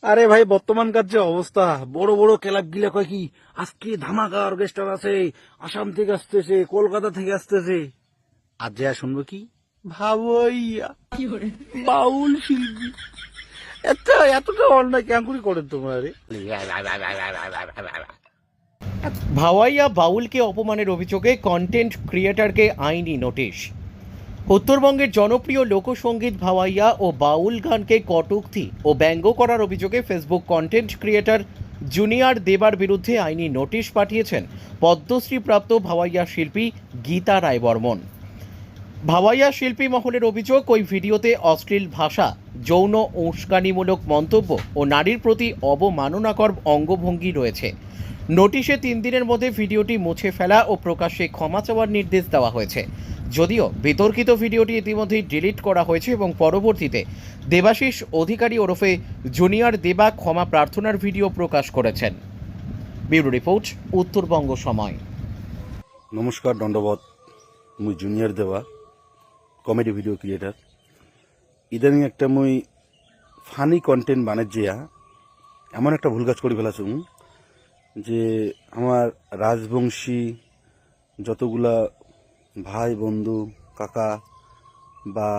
আরে ভাই, বর্তমানকার যে অবস্থা, বড় বড় ক্লাব গিলা কয় কি আজকে ধামাকা অর্কেস্ট্রা আছে, আসাম থেকে আসতেছে, কলকাতা থেকে আসতেছে। আর যা শুনবো কি ভাবইয়া বাউল শিল্পী। এতটা অন্যায় ক্যাঙ্কুরি করেন তোমার। ভাওয়াইয়া বাউলকে অপমানের অভিযোগে কন্টেন্ট ক্রিয়েটরকে আইনি নোটিশ। উত্তরবঙ্গের জনপ্রিয় লোকসঙ্গীত ভাওয়াইয়া ও বাউল গানকে কটূক্তি ও ব্যঙ্গ করার অভিযোগে ফেসবুক কন্টেন্ট ক্রিয়েটর জুনিয়র দেবার বিরুদ্ধে আইনি নোটিশ পাঠিয়েছেন পদ্মশ্রীপ্রাপ্ত ভাওয়াইয়া শিল্পী গীতা রায় বর্মন। ভাওয়াইয়া শিল্পী মহলের অভিযোগ, ওই ভিডিওতে অশ্লীল ভাষা, যৌন উস্কানিমূলক মন্তব্য ও নারীর প্রতি অবমাননাকর অঙ্গভঙ্গি রয়েছে। নোটিশে 3 দিনের মধ্যে ভিডিওটি মুছে ফেলা ও প্রকাশ্যে ক্ষমা চাওয়ার নির্দেশ দেওয়া হয়েছে। যদিও বিতর্কিত ভিডিওটি ইতিমধ্যেই ডিলিট করা হয়েছে এবং পরবর্তীতে দেবাশিস অধিকারী ওরফে জুনিয়র দেবা ক্ষমা প্রার্থনার ভিডিও প্রকাশ করেছেন। ব্যুরো রিপোর্ট, উত্তরবঙ্গ সময়। নমস্কার, দণ্ডবত। মুই জুনিয়র দেওয়া কমেডি ভিডিও ক্রিয়েটার। ইদানিং একটা মুই ফানি কন্টেন্ট বানাইয়া এমন একটা ভুল কাজ করে ফেলাছুম যে আমার রাজবংশী যতগুলা ভাই বন্ধু কাকা বা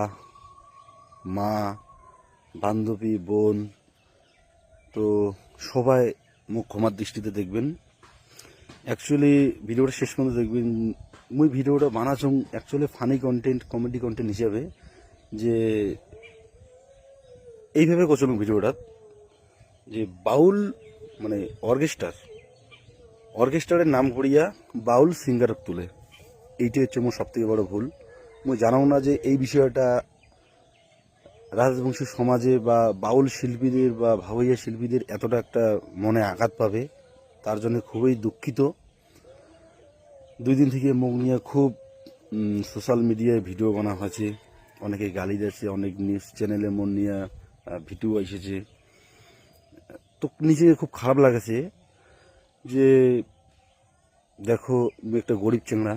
মা বান্ধবী বোন, তো সবাই মুখ ক্ষমার দৃষ্টিতে দেখবেন। অ্যাকচুয়ালি ভিডিওটা শেষ পর্যন্ত দেখবেন। মুই ভিডিওটা বানাছুম actually funny content, comedy content হিসাবে, যে এইভাবে করছিলাম ভিডিওটা যে বাউল মানে অর্কেস্ট্রারের নাম করিয়া বাউল সিঙ্গার তুলে, এইটাই হচ্ছে মোর সবথেকে বড় ভুল। মুই জানাও না যে এই বিষয়টা রাজবংশী সমাজে বা বাউল শিল্পীদের বা ভাওয়াইয়া শিল্পীদের এতটা একটা মনে আঘাত পাবে, তার জন্য খুবই দুঃখিত। 2 দিন থেকে মুখ নিয়ে খুব সোশ্যাল মিডিয়ায় ভিডিও বানা হয়েছে, অনেকে গালি দিয়েছে, অনেক নিউজ চ্যানেলে মন নিয়ে ভিডিও এসেছে। তো নিজেকে খুব খারাপ লাগেছে যে দেখো মুই একটা গরিব চেংড়া।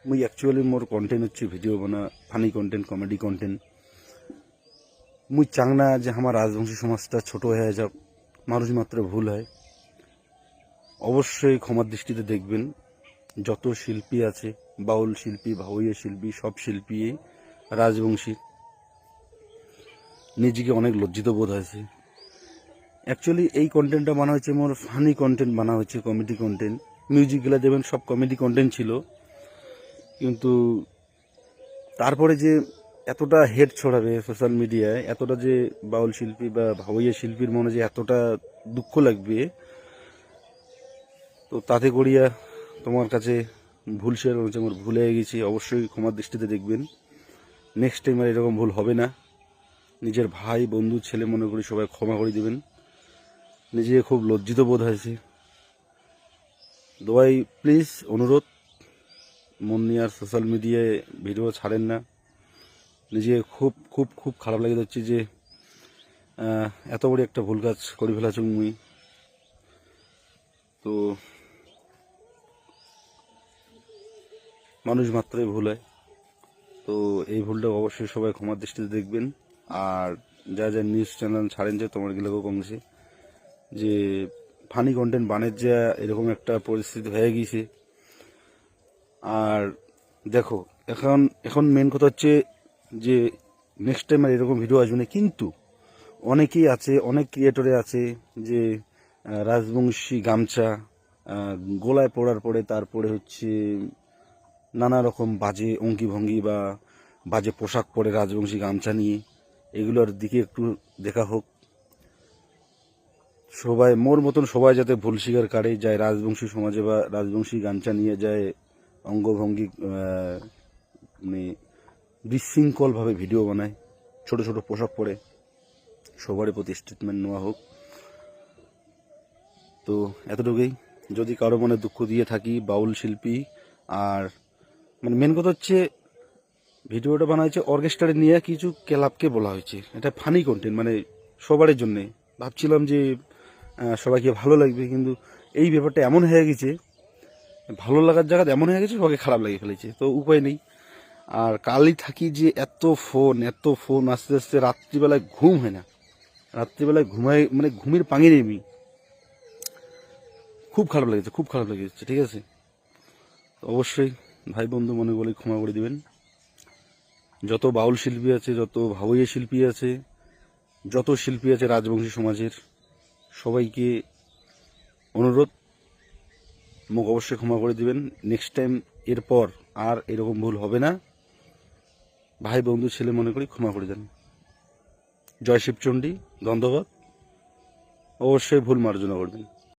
মুই অ্যাকচুয়ালি মোর কন্টেন্ট হচ্ছে ভিডিও বানা, ফানি কন্টেন্ট, কমেডি কন্টেন্ট। মুই চাং না যে আমার রাজবংশী সমাজটা ছোট হয়ে যাক, মানুষ মাত্র ভুল হয়। অবশ্যই ক্ষমার দৃষ্টিতে দেখবেন। যত শিল্পী আছে, বাউল শিল্পী, ভাওয়াইয়া শিল্পী, সব শিল্পী রাজবংশী। নিজেকে অনেক লজ্জিত বোধ হয়েছে। অ্যাকচুয়ালি এই কন্টেন্টটা বানা হয়েছে মোর ফানি কন্টেন্ট, বানা হয়েছে কমেডি কন্টেন্ট। মিউজিকগুলো দেবেন সব কমেডি কন্টেন্ট ছিল, কিন্তু তারপরে যে এতটা হেড ছড়াবে সোশ্যাল মিডিয়ায়, এতটা যে বাউল শিল্পী বা ভাওয়াইয়া শিল্পীর মনে যে এতটা দুঃখ লাগবে, তো তাতে করিয়া তোমার কাছে ভুল শেয়ার করেছে, আমার ভুল হয়ে গেছি। অবশ্যই ক্ষমার দৃষ্টিতে দেখবেন। নেক্সট টাইম আর এরকম ভুল হবে না। নিজের ভাই বন্ধু ছেলে মনে করি সবাই ক্ষমা করে দিবেন। নিজেকে খুব লজ্জিত বোধ হয়েছে। দোয়াই প্লিজ অনুরোধ, মন নিয়ে আর সোশ্যাল মিডিয়ায় ভিডিও ছাড়েন না। নিজে খুব খুব খুব খারাপ লাগে যাচ্ছে যে এত বড় একটা ভুল কাজ করে ফেলাছ মুই। তো মানুষ মাত্রই ভুল হয়, তো এই ভুলটা অবশ্যই সবাই ক্ষমার দৃষ্টিতে দেখবেন। আর যা যা নিউজ চ্যানেল ছাড়েন যে তোমার গেলেও কমছে যে ফানি কন্টেন্ট বানের যা এরকম একটা পরিস্থিতি হয়ে গিয়েছে। আর দেখো এখন মেন কথা হচ্ছে যে নেক্সট টাইম আর এরকম ভিডিও আসবে না। কিন্তু অনেকেই আছে, অনেক ক্রিয়েটরে আছে যে রাজবংশী গামছা গলায় পড়ার পরে তারপরে হচ্ছে নানা রকম বাজে অঙ্গিভঙ্গি বা বাজে পোশাক পরে রাজবংশী গামছা নিয়ে, এগুলোর দিকে একটু দেখা হোক। সবাই মোর মতন সবাই যাতে ভুল স্বীকার করে যায়, রাজবংশী সমাজে বা রাজবংশী গামছা নিয়ে যায় অঙ্গভঙ্গি মানে বিশৃঙ্খলভাবে ভিডিও বানায়, ছোট ছোট পোশাক পরে, সবারই প্রতি স্টেটমেন্ট নেওয়া হোক। তো এতটুকুই। যদি কারো মনে দুঃখ দিয়ে থাকি বাউল শিল্পী, আর মানে মেন কথা হচ্ছে ভিডিওটা বানা হয়েছে অর্কেস্ট্রা নিয়ে, কিছু ক্লাবকে বলা হয়েছে, এটা ফানি কন্টেন্ট মানে সবারই জন্যে। ভাবছিলাম যে সবাইকে ভালো লাগবে, কিন্তু এই ব্যাপারটা এমন হয়ে গেছে, ভালো লাগার জায়গাতে এমন হয়ে গেছে সবাইকে খারাপ লাগিয়ে ফেলেছে। তো উপায় নেই। আর কালই থাকি যে এত ফোন আস্তে আস্তে রাত্রিবেলায় ঘুম হয় না। রাত্রিবেলায় মানে ঘুমের পাঙে নেমি। খুব খারাপ লেগেছে, খুব খারাপ লেগেছে, ঠিক আছে। তো অবশ্যই ভাই বন্ধু মনে বলে ক্ষমা করে দিবেন। যত বাউল শিল্পী আছে, যত ভাওয়াইয়া শিল্পী আছে, যত শিল্পী আছে রাজবংশী সমাজের, সবাইকে অনুরোধ, মুখ অবশ্যই ক্ষমা করে দিবেন। নেক্সট টাইম এরপর আর এরকম ভুল হবে না। ভাই বন্ধু ছেলে মনে করি ক্ষমা করে দেন। জয় শিবচণ্ডী, ধন্যবাদ। অবশ্যই ভুল মার্জনা করবেন।